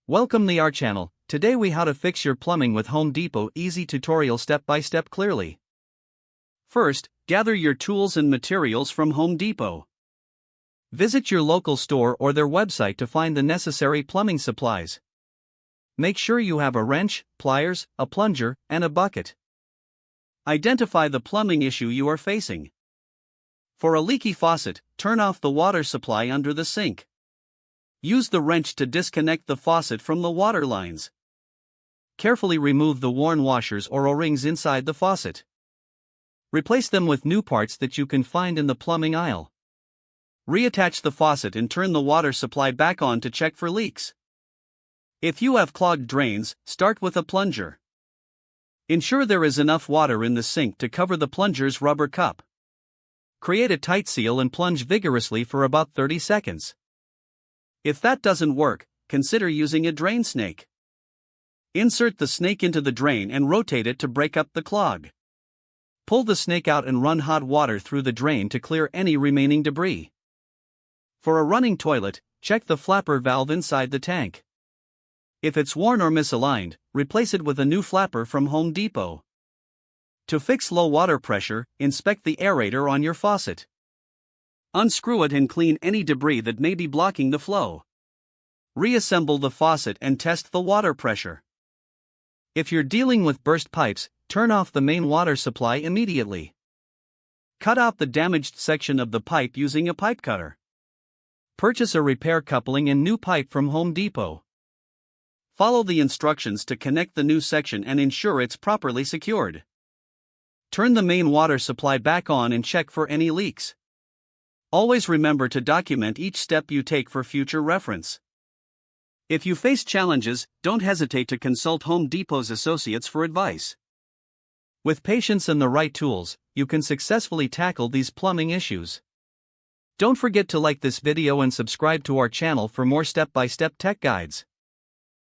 Welcome to our channel. Today we how to fix your plumbing with Home Depot easy tutorial step by step clearly. First, gather your tools and materials from Home Depot. Visit your local store or their website to find the necessary plumbing supplies. Make sure you have a wrench, pliers, a plunger, and a bucket. Identify the plumbing issue you are facing. For a leaky faucet, turn off the water supply under the sink. Use the wrench to disconnect the faucet from the water lines. Carefully remove the worn washers or O-rings inside the faucet. Replace them with new parts that you can find in the plumbing aisle. Reattach the faucet and turn the water supply back on to check for leaks. If you have clogged drains, start with a plunger. Ensure there is enough water in the sink to cover the plunger's rubber cup. Create a tight seal and plunge vigorously for about 30 seconds. If that doesn't work, consider using a drain snake. Insert the snake into the drain and rotate it to break up the clog. Pull the snake out and run hot water through the drain to clear any remaining debris. For a running toilet, check the flapper valve inside the tank. If it's worn or misaligned, replace it with a new flapper from Home Depot. To fix low water pressure, inspect the aerator on your faucet. Unscrew it and clean any debris that may be blocking the flow. Reassemble the faucet and test the water pressure. If you're dealing with burst pipes, turn off the main water supply immediately. Cut out the damaged section of the pipe using a pipe cutter. Purchase a repair coupling and new pipe from Home Depot. Follow the instructions to connect the new section and ensure it's properly secured. Turn the main water supply back on and check for any leaks. Always remember to document each step you take for future reference. If you face challenges, don't hesitate to consult Home Depot's associates for advice. With patience and the right tools, you can successfully tackle these plumbing issues. Don't forget to like this video and subscribe to our channel for more step-by-step tech guides.